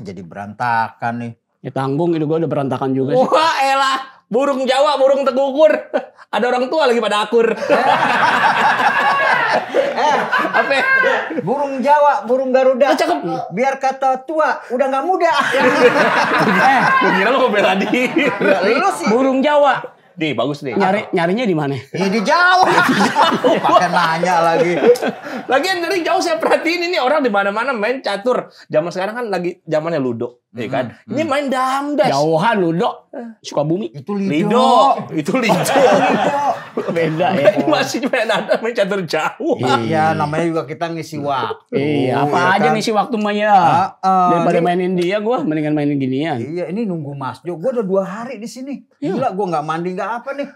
Jadi berantakan nih. Ya tanggung, itu gue udah berantakan juga sih. Wah elah, burung Jawa, burung tegukur. Ada orang tua lagi pada akur. Apa? Burung Jawa, burung Garuda. Cakep. Biar kata tua, udah nggak muda. Gue kira lo mau bela diri. Lu sih. Burung Jawa. Nih, bagus nih. Nyarinya di mana? Ya di Jawa. Pakai nanya lagi. Lagian dari jauh saya perhatiin ini orang di mana-mana main catur. Zaman sekarang kan lagi zamannya ludo, ya kan? Ini main damdas. Jauhan Ludo. Sukabumi. Itu Lido. Itu Lido. Beda ya. Ini masih main catur jauh. Iya, namanya juga kita ngisi waktu. Iya, apa ya aja kan? ngisi waktu mah ya. Daripada mainin dia, gue mendingan mainin ginian. Iya, ini nunggu Mas Jo. Gue udah 2 hari di sini. Gila, gue nggak mandi nggak apa nih.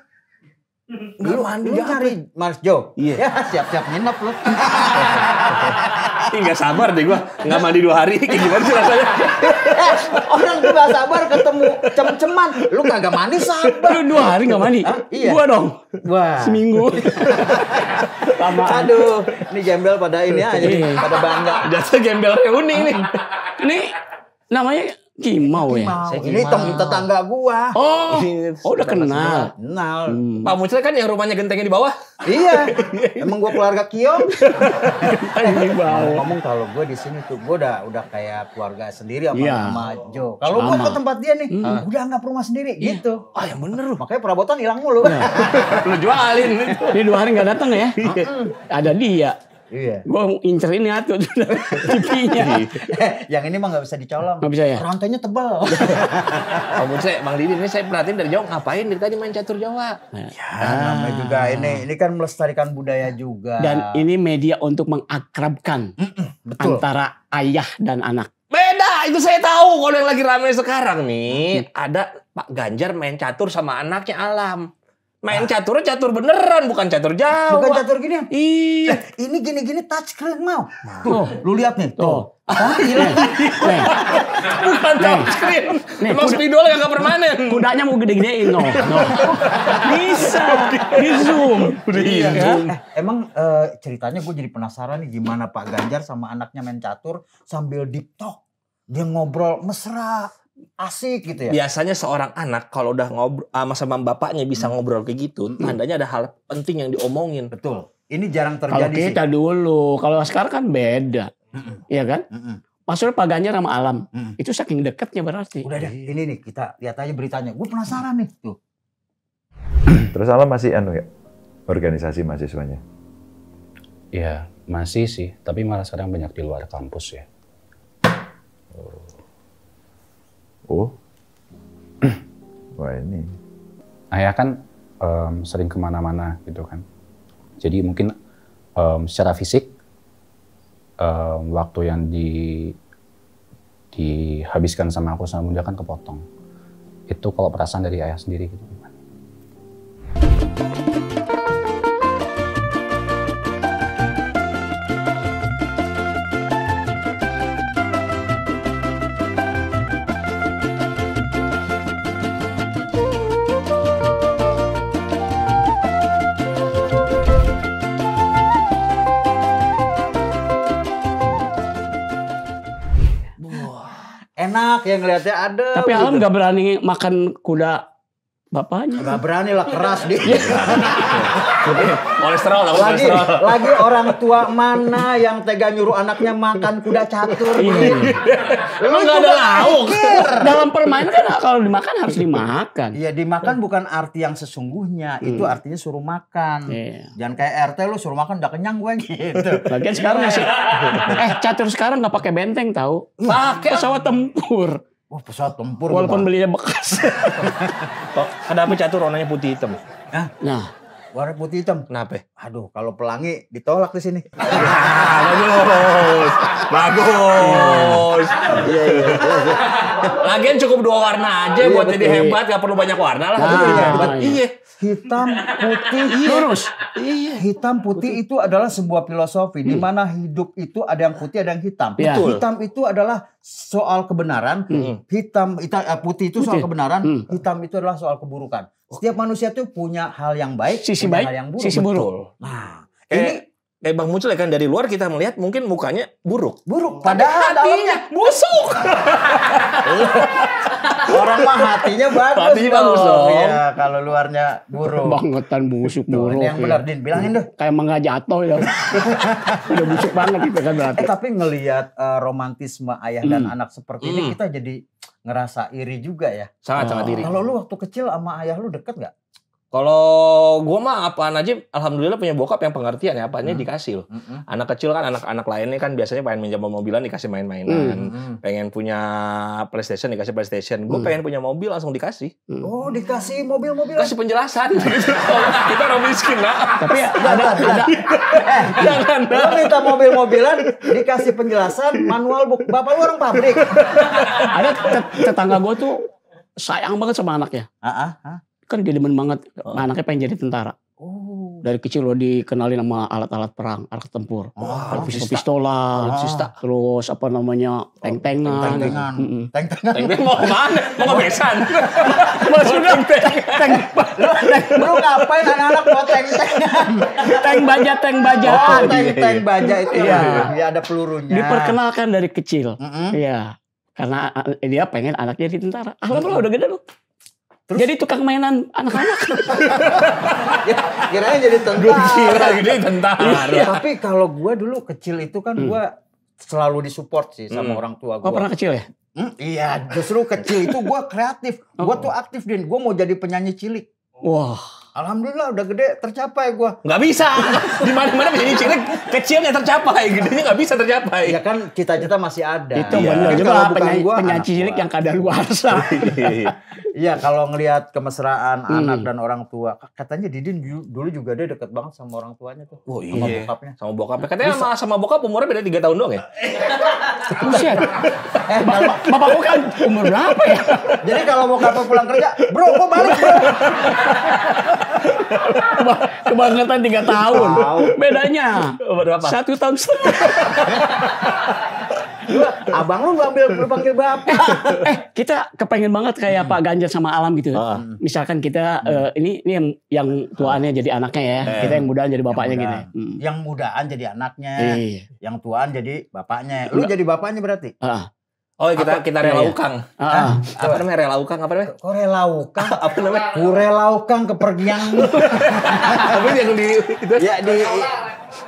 Nggak mandi Lu nggak apa? cari Mas Jo. Iya. Ya, siap-siap nginep lu. Ih, nggak sabar deh gue. Nggak mandi 2 hari. Kayak gimana sih rasanya? Orang tuh gak sabar ketemu cem-ceman. Lu kagak mandi sabar. Lu 2 hari gak mandi? Iya. Gua dong. Wah. Seminggu. Lama. Aduh, ini gembel pada ini aja nih, Iya. pada bangga. Jasa gembel reuni nih. Ini namanya Kimau ya? Mau. Ini tetangga gua. Oh, udah kenal. Kenal. Pak Mucel kan yang rumahnya gentengnya di bawah. Iya. Emang gua keluarga Kiong. Ini bawah. Ngomong kalau gua di sini tuh gua udah kayak keluarga sendiri sama Iya. Jo. Kalau gua Sama. ke tempat dia nih, udah anggap rumah sendiri gitu. Ah yang bener lu. Makanya perabotan hilang mulu. Lu jualin. Ini 2 hari gak datang ya? Ada dia. Iya. Gue incer ini atuh TV-nya. Yang ini mah nggak bisa dicolong. Nggak bisa ya? Rantainya tebal. Pak Mucel, Bang Didi ini saya perhatiin dari jauh ngapain dari tadi main catur Jawa. Namanya juga ini kan melestarikan budaya juga. Dan ini media untuk mengakrabkan betul. antara ayah dan anak. Beda, itu saya tahu kalau yang lagi rame sekarang nih. Ada Pak Ganjar main catur sama anaknya Alam. Main caturnya catur beneran, bukan catur Jawa. Bukan catur gini. Iya. Ini gini-gini touchscreen mau. Tuh, lu lihat nih. Tuh. Nih, Bukan touchscreen. Nih, Emang spidol yang gak permanen. kudanya mau gede-gedein no. Bisa di zoom. Iya. Emang ceritanya gue jadi penasaran nih gimana Pak Ganjar sama anaknya main catur sambil deep talk. Dia ngobrol mesra, asik gitu ya. Biasanya seorang anak kalau udah ngobrol sama bapaknya bisa ngobrol kayak gitu, tandanya ada hal penting yang diomongin. Betul. Ini jarang Kalau terjadi kita sih. dulu, kalau sekarang kan beda. Iya kan? Maksudnya Pak Ganjar sama Alam. Itu saking dekatnya berarti. Udah deh, ini nih kita lihat aja beritanya. Gue penasaran nih. Tuh. Terus Alam masih ya? Organisasi mahasiswanya? Ya, masih sih. Tapi malah sekarang banyak di luar kampus ya. Oh. Wah ini. Ayah kan sering kemana-mana gitu kan. Jadi mungkin secara fisik waktu yang dihabiskan sama aku sama Bunda kan kepotong. Itu kalau perasaan dari ayah sendiri gitu gimana? Enak ya ngeliatnya ada. Tapi Alam nggak berani makan kuda bapaknya. Gak berani lah, keras dia. Kolesterol, Lagi orang tua mana yang tega nyuruh anaknya makan kuda catur? Emang gak ada lauk. Dalam permainan kan kalau dimakan harus dimakan. Iya, dimakan bukan arti yang sesungguhnya. Itu artinya suruh makan. Iya. Jangan kayak RT lu suruh makan udah kenyang gue gitu. Lagian sekarang masih catur sekarang nggak pakai benteng tahu. Pakai pesawat tempur. Wah, pesawat tempur. Walaupun belinya bekas. Kenapa catur warnanya putih hitam? Nah, warna putih hitam. Kenapa? Aduh, kalau pelangi ditolak di sini. Bagus. Iya. Lagian cukup 2 warna aja buat jadi hebat, gak perlu banyak warna lah. Iya. Hitam, putih, lurus. Iya, hitam putih itu adalah sebuah filosofi di mana hidup itu ada yang putih, ada yang hitam. Ya. Hitam itu adalah soal kebenaran, putih itu soal kebenaran, hitam itu adalah soal keburukan. Setiap manusia tuh punya hal yang baik, Sisi punya baik, hal yang buruk. sisi buruk. Nah, ini Bang Muncul kan dari luar kita melihat mungkin mukanya buruk. buruk. Padahal dalamnya busuk. Hatinya bagus. Hatinya bagus dong. Iya, kalau luarnya buruk. Bangetan busuk Tuh, buruk. ini yang benar, Din. Bilangin deh. Kayak emang nggak jatuh ya. Udah busuk banget itu kan berarti. Tapi ngelihat romantisme ayah dan anak seperti ini, kita jadi ngerasa iri juga ya. Sangat iri. Kalau lu waktu kecil sama ayah lu deket nggak? Kalau gua mah apaan aja, alhamdulillah punya bokap yang pengertian ya, apanya dikasih loh. Anak kecil kan, anak-anak lainnya kan biasanya pengen minjem mobilan dikasih main-mainan. Pengen punya PlayStation dikasih PlayStation. Gue pengen punya mobil langsung dikasih. Oh, dikasih mobil-mobil. Kasih penjelasan. Kita orang miskin lah. Tapi ada Jangan. Lu minta mobil-mobilan, dikasih penjelasan, manual book. Bapak lu orang pabrik. ada tetangga gue tuh sayang banget sama anaknya. Kan dia demen banget, anaknya pengen jadi tentara. Oh. Dari kecil lo dikenalin sama alat-alat perang, alat tempur. Pistola, alutsista. terus apa namanya, tank-tankan. Tank-tankan. Tank mau kemana? Mau besan. Maksudnya Lu ngapain anak-anak buat tank-tankan? tank baja. Oh, tank baja itu. Iya. Ya ada pelurunya. Diperkenalkan dari kecil. Iya. Karena dia pengen anaknya jadi tentara. Alhamdulillah udah gede loh. Jadi tukang mainan anak-anak. Kiranya jadi tentara. Kira gede tentara. Tapi kalau gua dulu kecil itu kan gua selalu disupport sih sama orang tua gua. Oh pernah kecil ya? Iya, justru kecil itu gua kreatif. Gua tuh aktif, Din. Gua mau jadi penyanyi cilik. Wah. Alhamdulillah udah gede tercapai gua. Nggak bisa. Di mana-mana menjadi cilik, kecilnya tercapai, gedenya nggak bisa tercapai. Ya kan cita-cita masih ada. Itu Iya. benar Tapi juga kalau bukan penyanyi, gua, penyanyi anak cilik gua. yang kadaluarsa. Iya, kalau ngelihat kemesraan anak dan orang tua, katanya Didin dulu juga dia deket banget sama orang tuanya tuh. Oh Sama iya. bokapnya. Sama bokapnya. Katanya sama bokap umurnya beda 3 tahun doang ya? Buset. Bapakku kan umur berapa ya? Jadi kalau bokapnya pulang kerja, bro, gua balik bro. Kebangetan 3 tahun. Bedanya. Berapa? 1 tahun setengah. Abang lu panggil bapak. Kita kepengen banget kayak Pak Ganjar sama Alam gitu. Misalkan kita ini yang tuaannya jadi anaknya ya. Kita yang mudaan jadi bapaknya gitu. Yang mudaan jadi anaknya, Iya. yang tuaan jadi bapaknya. Lu jadi bapaknya berarti? Oh kita rela Iya. ukang. Ah. Apa namanya rela ukang? Apa namanya? Kok relaukang? Apa namanya? Kurelaukang kepergian. Apa yang di itu?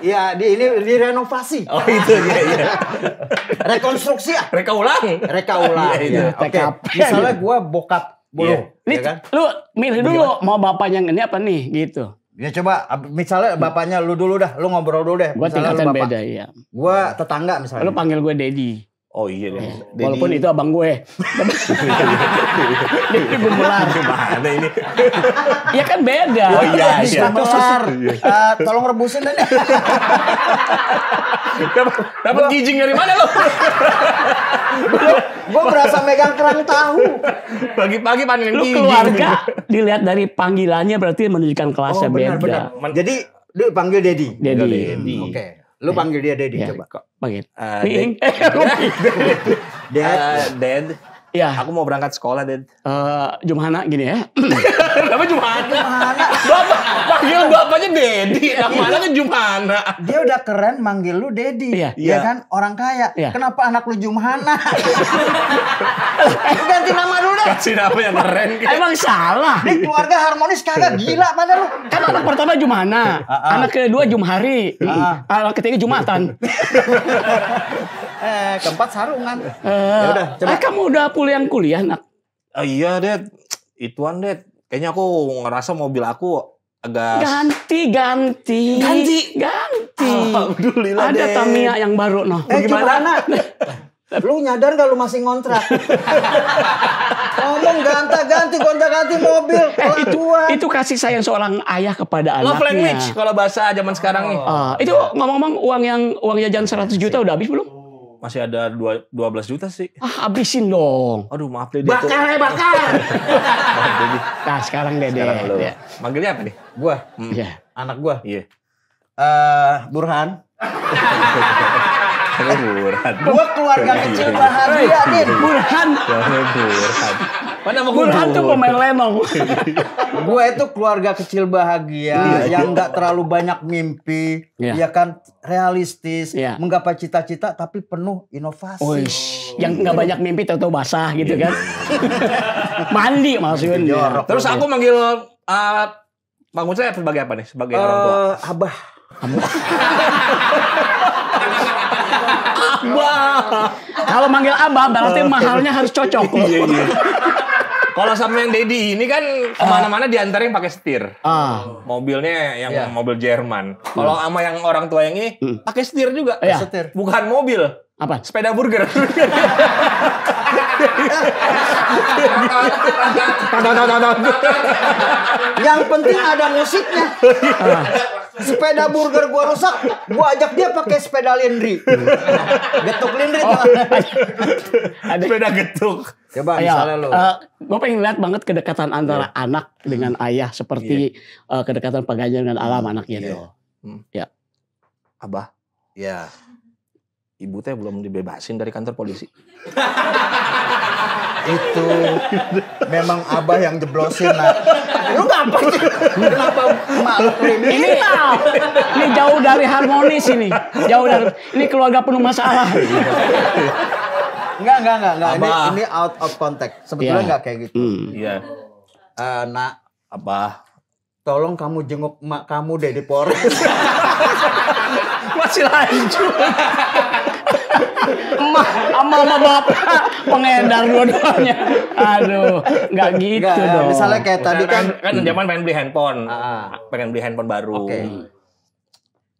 Ya di renovasi. Oh itu ya. Rekonstruksi ya. Reka ulang. Reka ulang. Iya, itu. Ya, oke. TKP. Misalnya gua bokap bulu, Ini ya kan? lu milih dulu mau bapaknya yang ini apa nih gitu. Ya coba misalnya bapaknya lu dulu dah, lu ngobrol dulu deh. Gua Misalnya tingkatan lu bapak. beda ya. Gua tetangga misalnya. Lu panggil gue Dedi. Oh iya deh. Walaupun itu abang gue. Dedi Gumelar. Gimana ini? Ya kan beda. Oh iya, Di iya. Gumelar. Tolong rebusin deh. Dapat gijing dari mana lo? Gua berasa megang kerang tahu. Pagi-pagi panen Lu gijing. keluarga dilihat dari panggilannya berarti menunjukkan kelasnya beda. benar. Jadi lu panggil Dedi. Dedi. Oke. Lu panggil dia Dedi Ya, coba. panggil. Eh, Miing. Dad. Dad, Ya, aku mau berangkat sekolah, Dad. Jumhana gini ya. Kenapa Jumhana? Bapak panggil bapaknya Dedi, namanya kan Jumhana. Dia udah keren manggil lu Dedi. Iya. Ya kan? Orang kaya. Iya. Kenapa anak lu Jumhana? Ganti nama dulu deh. Kasih nama yang keren. Emang salah. Di keluarga harmonis kagak gila pada lu. Kan anak pertama Jumhana, anak kedua Jumhari, anak ketiga Jumatan. Keempat sarungan. Udah, coba. kamu udah pulang kuliah, nak? Oh iya, Dad. Ituan, Dad. Kayaknya aku ngerasa mobil aku agak... Ganti. Alhamdulillah, Ada Dad. Tamiya yang baru, noh. Gimana? Lu nyadar gak lu masih ngontrak? Ngomong gonta-ganti mobil. Itu kasih sayang seorang ayah kepada Love language anaknya. kalau bahasa zaman sekarang nih. Itu ngomong-ngomong uang jajan 100 juta udah habis belum? Masih ada 12 juta sih. Habisin dong. Aduh, maaf Dede. Bakar. Nah, sekarang Dede. Sekarang lu. Ya. Manggilnya apa nih? Gua, Ya. anak gua. Iya. Burhan. Burhan. Gua keluarga kecil bahagia, Din. Burhan. Burhan. Mana mau Burhan tuh pemain lenong. Gua itu keluarga kecil bahagia yang nggak terlalu banyak mimpi, Iya. ya kan, realistis, Iya. menggapai cita-cita tapi penuh inovasi. Yang nggak banyak mimpi tahu-tahu basah gitu kan. Mandi maksudnya. Jorok. Terus aku manggil Bang Ucai sebagai apa nih? Sebagai orang tua. Abah. Abah. Kalau manggil abah berarti mahalnya harus cocok. Iya. Kalau sama yang Dedi ini kan kemana-mana diantarin pakai setir. Mobilnya yang mobil Jerman. Kalau sama yang orang tua yang ini pakai setir juga. Setir. Bukan mobil. Apa? Sepeda burger. Yang penting ada musiknya. Sepeda burger gua rusak, gua ajak dia pakai sepeda lindri. Getuk lindri tuh. Sepeda getuk. Coba misalnya lo. Gue pengen lihat banget kedekatan antara anak dengan ayah seperti kedekatan Pak Ganjar dengan Alam anaknya tuh. Ya. Abah. Ya. Ibu teh belum dibebasin dari kantor polisi. Itu memang abah yang jeblosin. Lu ngapain? Kenapa emak lu kriminal? Ini jauh dari harmonis ini. Jauh dari ini keluarga penuh masalah. Enggak. Ini out of context. Sebetulnya enggak kayak gitu. Iya. Nak, Abah. tolong kamu jenguk emak kamu deh di Polres. Masih lanjut. Emak sama bapak pengedar dua-duanya. Aduh, nggak gitu dong. Misalnya kayak tadi kan zaman pengen beli handphone. Pengen beli handphone baru. Oke.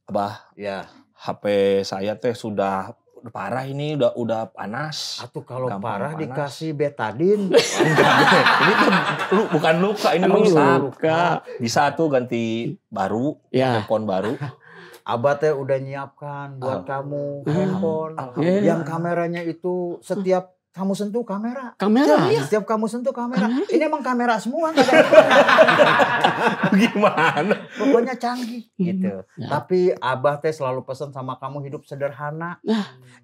Abah, ya. HP saya teh sudah parah ini, udah panas. Atau kalau Gampang parah panas. dikasih betadin. Ini tuh bukan luka, ini rusak. Luka. Bisa tuh ganti baru, Ya. handphone baru. Abah teh udah nyiapkan buat kamu handphone. Yang kameranya itu setiap kamu sentuh kamera. Kamera. Iya, setiap kamu sentuh kamera. Ini emang kamera semua. Gimana? Pokoknya canggih gitu. Tapi Abah teh selalu pesan sama kamu hidup sederhana.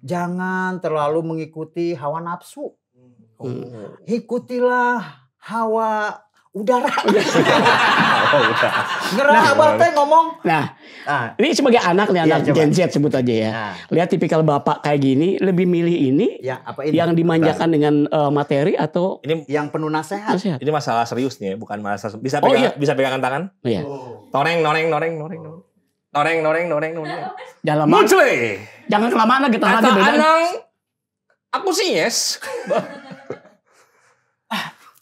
Jangan terlalu mengikuti hawa nafsu. Ikutilah hawa udara. Gerah Abah teh ngomong. Nah, ini sebagai anak nih, anak Gen Z sebut aja ya. Lihat tipikal bapak kayak gini, lebih milih ini, apa ini? yang dimanjakan dengan materi atau Ini yang penuh nasihat. Ini masalah serius nih, bukan masalah bisa pegang, bisa pegangan tangan. Iya. Noreng. Jangan lama. Muncul. Jangan kelamaan lah, getar Kata lagi beda. Anang, aku sih yes.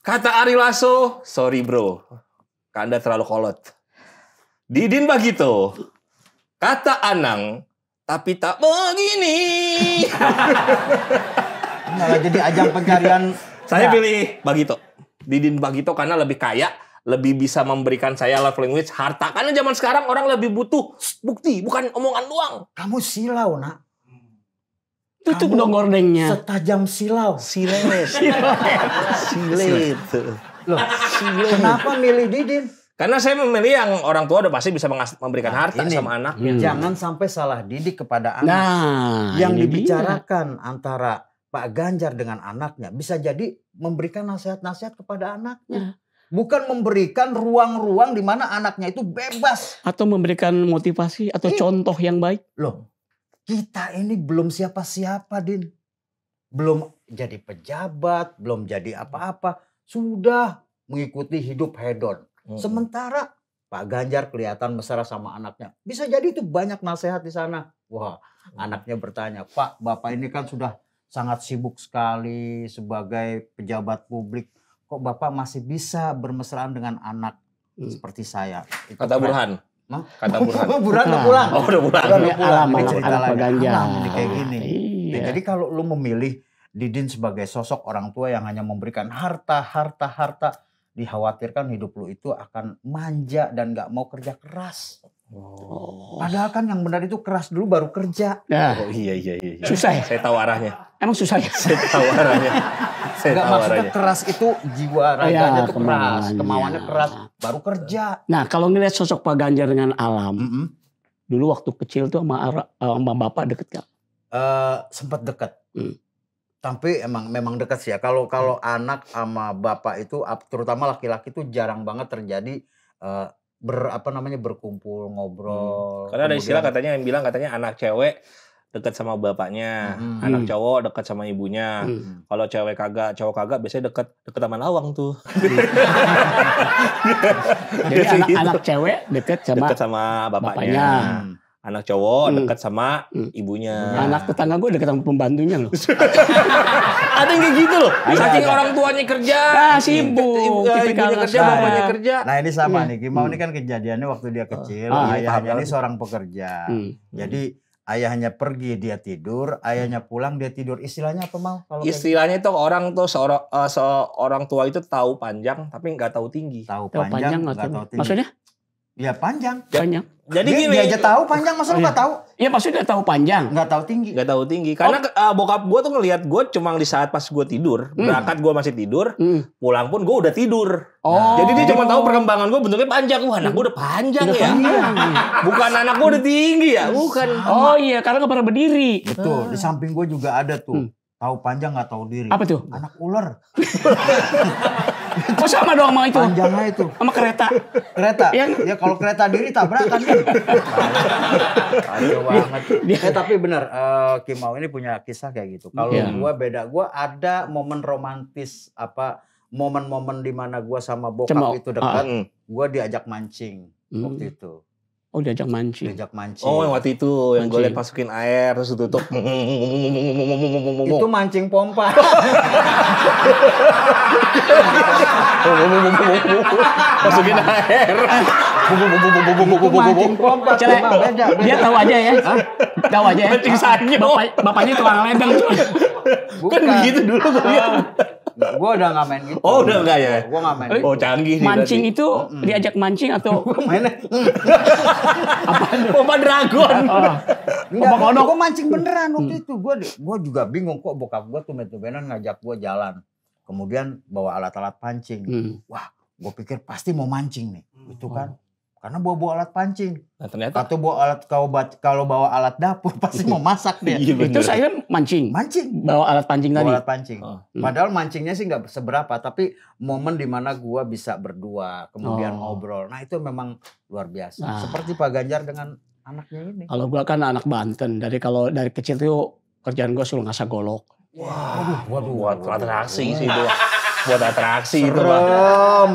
Kata Ari Lasso, sorry bro, Anda terlalu kolot. Didin Bagito, kata Anang, tapi tak begini. Malah jadi ajang pencarian. Saya pilih Bagito. Didin Bagito karena lebih kaya, lebih bisa memberikan saya love language, harta. Karena zaman sekarang orang lebih butuh bukti, bukan omongan doang. Kamu silau, Nak. Tutup dong gordengnya. Setajam silau. Silet. Loh, kenapa milih Didin? Karena saya memilih yang orang tua udah pasti bisa memberikan harta sama anak. Jangan sampai salah didik kepada anak. Nah, yang ini dibicarakan antara Pak Ganjar dengan anaknya bisa jadi memberikan nasihat-nasihat kepada anaknya. Bukan memberikan ruang-ruang di mana anaknya itu bebas. Atau memberikan motivasi atau contoh yang baik. Loh, kita ini belum siapa-siapa, Din. Belum jadi pejabat, belum jadi apa-apa. Sudah mengikuti hidup hedon. Sementara Pak Ganjar kelihatan mesra sama anaknya. Bisa jadi itu banyak nasihat di sana. Wah, anaknya bertanya, Pak, Bapak ini kan sudah sangat sibuk sekali sebagai pejabat publik. Kok Bapak masih bisa bermesraan dengan anak seperti saya? Itu Kata Burhan. Kata Burhan. Burhan udah pulang. Oh, udah pulang. Udah pulang. Ini cerita Pak lagi. Ganjar. Alam ini kayak gini. Iya. Nah, jadi kalau lu memilih Didin sebagai sosok orang tua yang hanya memberikan harta, dikhawatirkan hidup lu itu akan manja dan gak mau kerja keras. Padahal kan yang benar itu keras dulu baru kerja. Oh iya. Susah ya? Saya tahu arahnya. Emang susah ya? Saya tahu arahnya. Enggak, maksudnya keras itu jiwa raganya itu keras, kemauannya keras, baru kerja. Nah, kalau ngeliat sosok Pak Ganjar dengan Alam, dulu waktu kecil tuh sama Bapak deket gak? Sempat dekat. Tapi memang dekat sih ya. Kalau anak sama bapak itu, terutama laki-laki itu jarang banget terjadi berkumpul ngobrol. Karena ada istilah katanya yang bilang katanya anak cewek dekat sama bapaknya, anak cowok dekat sama ibunya. Kalau cewek kagak, cowok kagak biasanya dekat sama lawang tuh. Jadi anak cewek dekat sama bapaknya. Anak cowok dekat sama ibunya. Anak tetangga gue dekat sama pembantunya loh. Ada yang kayak gitu loh. Saking orang tuanya kerja, sibuk, ibunya kerja, bapaknya kerja. Nah ini sama nih, Kimau ini kan kejadiannya waktu dia kecil, ayahnya ini seorang pekerja. Jadi ayahnya pergi dia tidur, ayahnya pulang dia tidur. Istilahnya apa Mau? Istilahnya itu orang tuh seorang tua itu tahu panjang tapi nggak tahu tinggi. Tahu panjang nggak tahu tinggi. Maksudnya? Ya panjang. Panjang. Jadi gini. Dia aja tahu panjang, masa lu nggak tahu? Iya maksudnya tahu panjang. Nggak tahu tinggi. Nggak tahu tinggi. Karena bokap gue tuh ngelihat gue cuma di saat pas gue tidur. Berangkat gue masih tidur. Pulang pun gue udah tidur. Jadi dia cuma tahu perkembangan gue bentuknya panjang. Wah anak gue udah panjang ya. Bukan anak gue udah tinggi ya. Bukan. Oh iya karena nggak pernah berdiri. Betul. Di samping gue juga ada tuh. Tahu panjang nggak tahu diri. Apa tuh? Anak ular. Oh sama dong sama itu. Panjangnya itu. Sama kereta. Kereta. Ya kalau kereta diri tabrakan kan. Aduh banget. Tapi benar Kimau ini punya kisah kayak gitu. Kalau gua beda, gua ada momen romantis momen-momen di mana gua sama bokap itu dekat. Gua diajak mancing waktu itu. Oh diajak mancing. Oh yang waktu itu yang gue liat masukin air terus tutup. Itu mancing pompa. Masukin air. Itu mancing pompa. Beda. Dia tahu aja ya. Tahu aja ya. Mancing sanyo. Bapaknya tukang ledeng. Kan begitu dulu gue lihat. Gue udah gak main gitu. Oh udah enggak ya? Gue gak main. Oh canggih. Mancing itu diajak mancing atau? Gue mainnya. Pompa dragon. Enggak, gue mancing beneran waktu itu. Gue juga bingung kok bokap gue tuh bener-bener ngajak gue jalan. Kemudian bawa alat-alat pancing. Wah, gue pikir pasti mau mancing nih. Itu kan. Karena bawa alat pancing. Nah, ternyata atau bawa alat kalau bawa alat dapur pasti mau masak dia. Itu saya mancing. Bawa alat pancing tadi. Bawa alat pancing. Padahal mancingnya sih nggak seberapa, tapi momen dimana gua bisa berdua, kemudian ngobrol. Nah itu memang luar biasa. Seperti Pak Ganjar dengan anaknya ini. Kalau gua kan anak Banten, dari kecil tuh kerjaan gua suruh ngasah golok. Waduh, buat atraksi sih itu. Buat atraksi itu, Pak.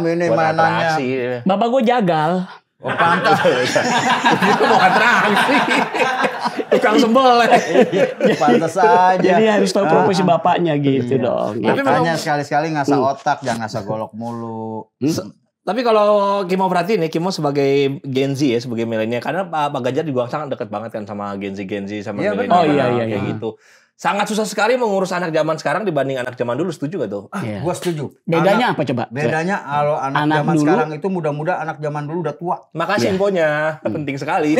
Ini mainannya. Bapak gua jagal. Oh pantas. Itu mau atraksi. Tukang sembel. Pantas aja. Jadi harus tahu profesi bapaknya gitu dong. Makanya sekali-sekali ngasah otak, jangan ngasah golok mulu. Tapi kalau Kimau perhatiin nih, Kimau sebagai Gen Z ya, sebagai milenial, karena Pak Ganjar juga sangat dekat banget kan sama Gen Z sama milenial. Oh iya kayak gitu. Sangat susah sekali mengurus anak zaman sekarang dibanding anak zaman dulu, setuju gak tuh? Gua setuju. Bedanya apa coba? Bedanya kalau anak zaman dulu, sekarang itu muda-muda, anak zaman dulu udah tua. Makasih infonya, penting sekali.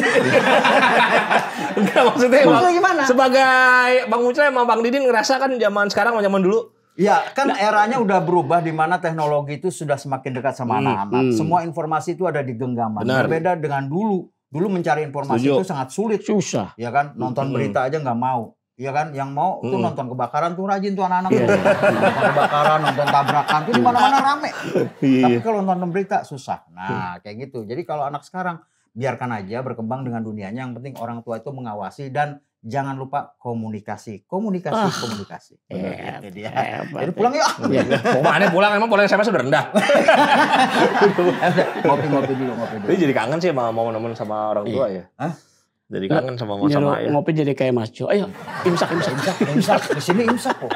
Enggak maksudnya gimana? Sebagai Bang Ucai sama Bang Didin ngerasa kan zaman sekarang sama zaman dulu. Ya kan eranya udah berubah di mana teknologi itu sudah semakin dekat sama anak-anak. Semua informasi itu ada di genggaman. Berbeda dengan dulu. Dulu mencari informasi itu sangat sulit. Susah. Ya kan, nonton berita aja nggak mau. Iya kan, yang mau tuh nonton kebakaran tuh rajin tuh anak-anak tuh. Nonton kebakaran, nonton tabrakan tuh di mana-mana rame. Tapi kalau nonton berita susah. Nah, kayak gitu. Jadi kalau anak sekarang biarkan aja berkembang dengan dunianya. Yang penting orang tua itu mengawasi dan jangan lupa komunikasi. Komunikasi. Jadi pulang yuk. Mau mana pulang? Emang pulang SMS sudah rendah. Ngopi dulu. Jadi jadi kangen sih sama momen-momen sama orang tua ya. Hah? Jadi kangen sama ayah. Ngopi jadi kayak Mas Jo. Ayo, imsak. Di sini imsak kok.